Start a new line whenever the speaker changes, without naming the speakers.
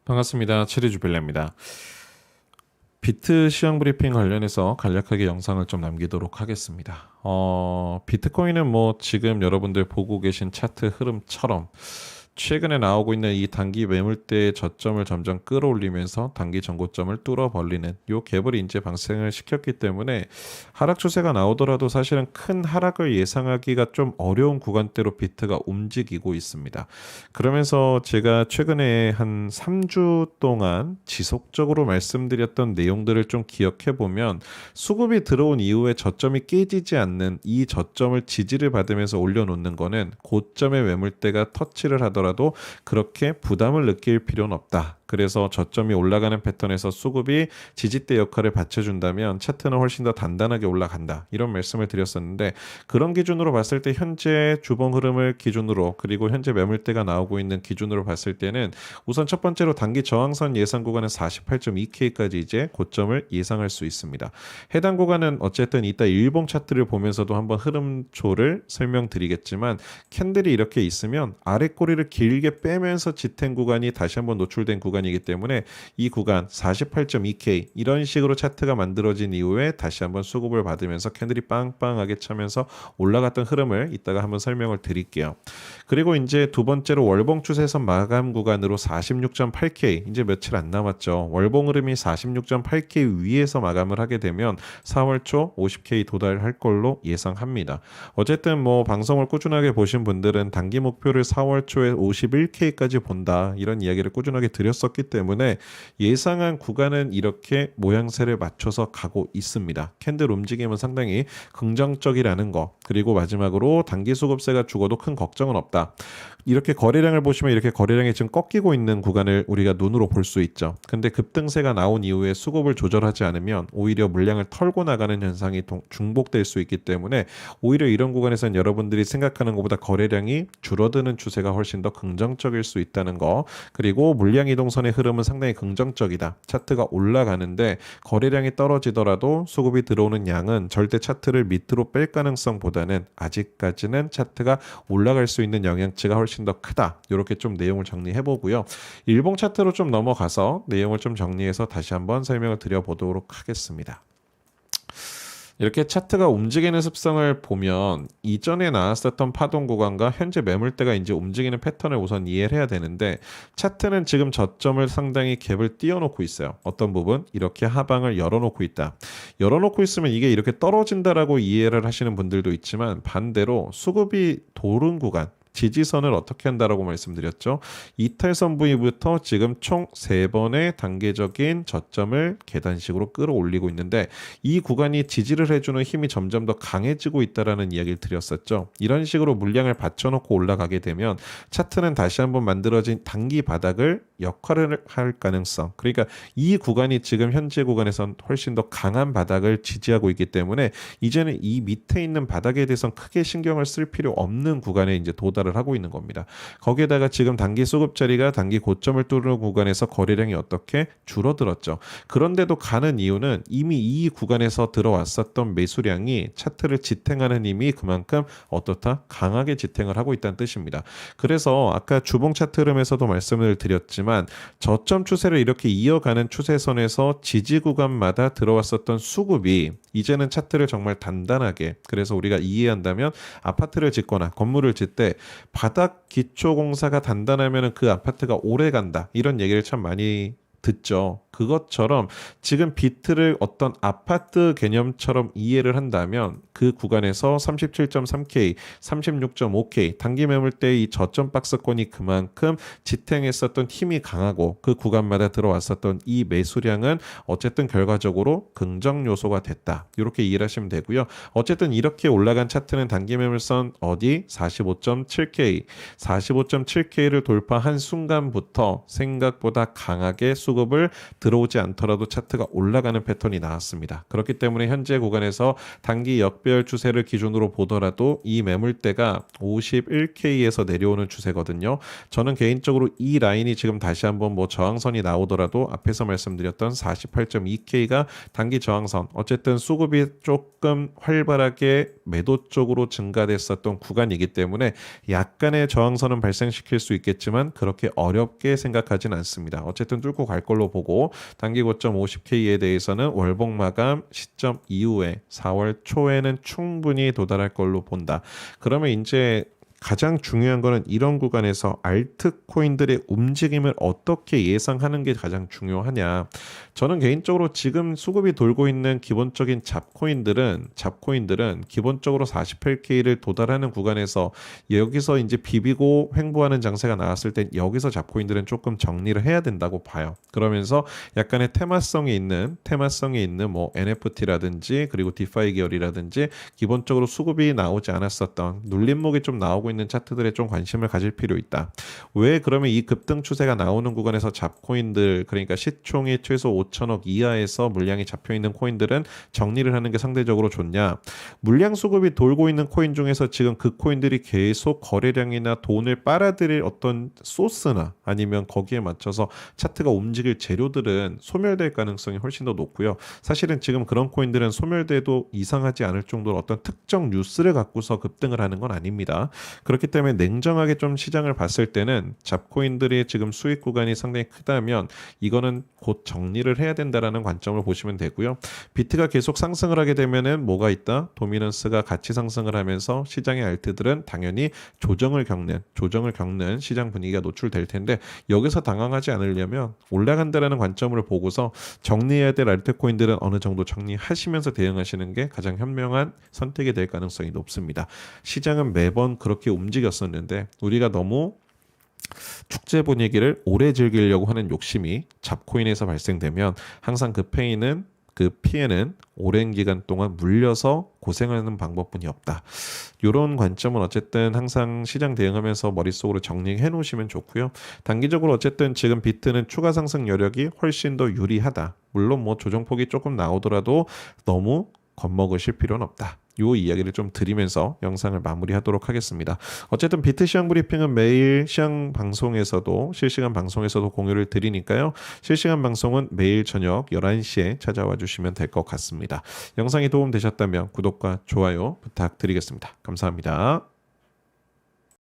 반갑습니다. 최대주빌레입니다. 비트 시황 브리핑 관련해서 간략하게 영상을 좀 남기도록 하겠습니다. 비트코인은 뭐 지금 여러분들 보고 계신 차트 흐름처럼 최근에 나오고 있는 이 단기 매물대의 저점을 점점 끌어올리면서 단기 전고점을 뚫어 벌리는 요 갭을 이제 발생을 시켰기 때문에 하락 추세가 나오더라도 사실은 큰 하락을 예상하기가 좀 어려운 구간대로 비트가 움직이고 있습니다. 그러면서 제가 최근에 한 3주 동안 지속적으로 말씀드렸던 내용들을 좀 기억해 보면 수급이 들어온 이후에 저점이 깨지지 않는 이 저점을 지지를 받으면서 올려놓는 거는 고점의 매물대가 터치를 하더라도 그렇게 부담을 느낄 필요는 없다. 그래서 저점이 올라가는 패턴에서 수급이 지지대 역할을 받쳐준다면 차트는 훨씬 더 단단하게 올라간다. 이런 말씀을 드렸었는데 그런 기준으로 봤을 때 현재 주봉 흐름을 기준으로 그리고 현재 매물대가 나오고 있는 기준으로 봤을 때는 우선 첫 번째로 단기 저항선 예상 구간은 48.2K까지 이제 고점을 예상할 수 있습니다. 해당 구간은 어쨌든 이따 일봉 차트를 보면서도 한번 흐름초를 설명드리겠지만 캔들이 이렇게 있으면 아래 꼬리를 길게 빼면서 지탱 구간이 다시 한번 노출된 구간이기 때문에 이 구간 48.2K 이런 식으로 차트가 만들어진 이후에 다시 한번 수급을 받으면서 캔들이 빵빵하게 차면서 올라갔던 흐름을 이따가 한번 설명을 드릴게요. 그리고 이제 두 번째로 월봉 추세선 마감 구간으로 46.8K 이제 며칠 안 남았죠. 월봉 흐름이 46.8K 위에서 마감을 하게 되면 4월 초 50K 도달할 걸로 예상합니다. 어쨌든 뭐 방송을 꾸준하게 보신 분들은 단기 목표를 4월 초에 51K까지 본다 이런 이야기를 꾸준하게 드렸었기 때문에 예상한 구간은 이렇게 모양새를 맞춰서 가고 있습니다. 캔들 움직임은 상당히 긍정적이라는 거 그리고 마지막으로 단기 수급세가 죽어도 큰 걱정은 없다. 이렇게 거래량을 보시면 이렇게 거래량이 지금 꺾이고 있는 구간을 우리가 눈으로 볼 수 있죠. 근데 급등세가 나온 이후에 수급을 조절하지 않으면 오히려 물량을 털고 나가는 현상이 중복될 수 있기 때문에 오히려 이런 구간에서는 여러분들이 생각하는 것보다 거래량이 줄어드는 추세가 훨씬 더 긍정적일 수 있다는 거 그리고 물량 이동선의 흐름은 상당히 긍정적이다. 차트가 올라가는데 거래량이 떨어지더라도 수급이 들어오는 양은 절대 차트를 밑으로 뺄 가능성보다는 아직까지는 차트가 올라갈 수 있는 영향치가 훨씬 더 크다. 이렇게 좀 내용을 정리해 보고요. 일봉 차트로 좀 넘어가서 내용을 좀 정리해서 다시 한번 설명을 드려보도록 하겠습니다. 이렇게 차트가 움직이는 습성을 보면 이전에 나왔었던 파동 구간과 현재 매물대가 이제 움직이는 패턴을 우선 이해를 해야 되는데 차트는 지금 저점을 상당히 갭을 띄워놓고 있어요. 어떤 부분? 이렇게 하방을 열어놓고 있다. 열어놓고 있으면 이게 이렇게 떨어진다라고 이해를 하시는 분들도 있지만 반대로 수급이 도른 구간 지지선을 어떻게 한다라고 말씀드렸죠. 이탈선 부위부터 지금 총 3번의 단계적인 저점을 계단식으로 끌어올리고 있는데 이 구간이 지지를 해주는 힘이 점점 더 강해지고 있다라는 이야기를 드렸었죠. 이런 식으로 물량을 받쳐놓고 올라가게 되면 차트는 다시 한번 만들어진 단기 바닥을 역할을 할 가능성 그러니까 이 구간이 지금 현재 구간에선 훨씬 더 강한 바닥을 지지하고 있기 때문에 이제는 이 밑에 있는 바닥에 대해서는 크게 신경을 쓸 필요 없는 구간에 이제 도달을 하고 있는 겁니다. 거기에다가 지금 단기 수급 자리가 단기 고점을 뚫는 구간에서 거래량이 어떻게 줄어들었죠. 그런데도 가는 이유는 이미 이 구간에서 들어왔었던 매수량이 차트를 지탱하는 힘이 그만큼 어떻다? 강하게 지탱을 하고 있다는 뜻입니다. 그래서 아까 주봉 차트 흐름에서도 말씀을 드렸지만 저점 추세를 이렇게 이어가는 추세선에서 지지 구간마다 들어왔었던 수급이 이제는 차트를 정말 단단하게 그래서 우리가 이해한다면 아파트를 짓거나 건물을 짓 때 바닥 기초 공사가 단단하면 그 아파트가 오래 간다 이런 얘기를 참 많이 듣죠. 그것처럼 지금 비트를 어떤 아파트 개념처럼 이해를 한다면 그 구간에서 37.3K, 36.5K 단기 매물대의 이 저점 박스권이 그만큼 지탱했었던 힘이 강하고 그 구간마다 들어왔었던 이 매수량은 어쨌든 결과적으로 긍정 요소가 됐다. 이렇게 이해를 하시면 되고요. 어쨌든 이렇게 올라간 차트는 단기 매물선 어디 45.7K, 45.7K를 돌파한 순간부터 생각보다 강하게 수급을 들어오지 않더라도 차트가 올라가는 패턴이 나왔습니다. 그렇기 때문에 현재 구간에서 단기 역별 추세를 기준으로 보더라도 이 매물대가 51K에서 내려오는 추세거든요. 저는 개인적으로 이 라인이 지금 다시 한번 뭐 저항선이 나오더라도 앞에서 말씀드렸던 48.2K가 단기 저항선, 어쨌든 수급이 조금 활발하게 매도 쪽으로 증가됐었던 구간이기 때문에 약간의 저항선은 발생시킬 수 있겠지만 그렇게 어렵게 생각하진 않습니다. 어쨌든 뚫고 갈 걸로 보고 단기 고점 50K에 대해서는 월봉 마감 시점 이후에 4월 초에는 충분히 도달할 걸로 본다. 그러면 이제 가장 중요한 거는 이런 구간에서 알트코인들의 움직임을 어떻게 예상하는 게 가장 중요하냐. 저는 개인적으로 지금 수급이 돌고 있는 기본적인 잡코인들은 기본적으로 48K를 도달하는 구간에서 여기서 이제 비비고 횡보하는 장세가 나왔을 땐 여기서 잡코인들은 조금 정리를 해야 된다고 봐요. 그러면서 약간의 테마성이 있는 뭐 NFT라든지 그리고 디파이 계열이라든지 기본적으로 수급이 나오지 않았었던 눌림목이 좀 나오고 있는 차트들에 좀 관심을 가질 필요 있다. 왜 그러면 이 급등 추세가 나오는 구간에서 잡코인들, 그러니까 시총이 최소 5천억 이하에서 물량이 잡혀 있는 코인들은 정리를 하는 게 상대적으로 좋냐? 물량 수급이 돌고 있는 코인 중에서 지금 그 코인들이 계속 거래량이나 돈을 빨아들일 어떤 소스나 아니면 거기에 맞춰서 차트가 움직일 재료들은 소멸될 가능성이 훨씬 더 높고요. 사실은 지금 그런 코인들은 소멸돼도 이상하지 않을 정도로 어떤 특정 뉴스를 갖고서 급등을 하는 건 아닙니다. 그렇기 때문에 냉정하게 좀 시장을 봤을 때는 잡코인들이 지금 수익 구간이 상당히 크다면 이거는 곧 정리를 해야 된다라는 관점을 보시면 되고요. 비트가 계속 상승을 하게 되면은 뭐가 있다? 도미넌스가 같이 상승을 하면서 시장의 알트들은 당연히 조정을 겪는 시장 분위기가 노출될 텐데 여기서 당황하지 않으려면 올라간다라는 관점을 보고서 정리해야 될 알트코인들은 어느 정도 정리하시면서 대응하시는 게 가장 현명한 선택이 될 가능성이 높습니다. 시장은 매번 그렇게 움직였었는데 우리가 너무 축제 분위기를 오래 즐기려고 하는 욕심이 잡코인에서 발생되면 항상 그 피해는 오랜 기간 동안 물려서 고생하는 방법뿐이 없다. 이런 관점은 어쨌든 항상 시장 대응하면서 머릿속으로 정리해 놓으시면 좋고요. 단기적으로 어쨌든 지금 비트는 추가 상승 여력이 훨씬 더 유리하다. 물론 뭐 조정폭이 조금 나오더라도 너무 겁먹으실 필요는 없다. 요 이야기를 좀 드리면서 영상을 마무리하도록 하겠습니다. 어쨌든 비트 시황 브리핑은 매일 시황 방송에서도 실시간 방송에서도 공유를 드리니까요. 실시간 방송은 매일 저녁 11시에 찾아와 주시면 될 것 같습니다. 영상이 도움되셨다면 구독과 좋아요 부탁드리겠습니다. 감사합니다.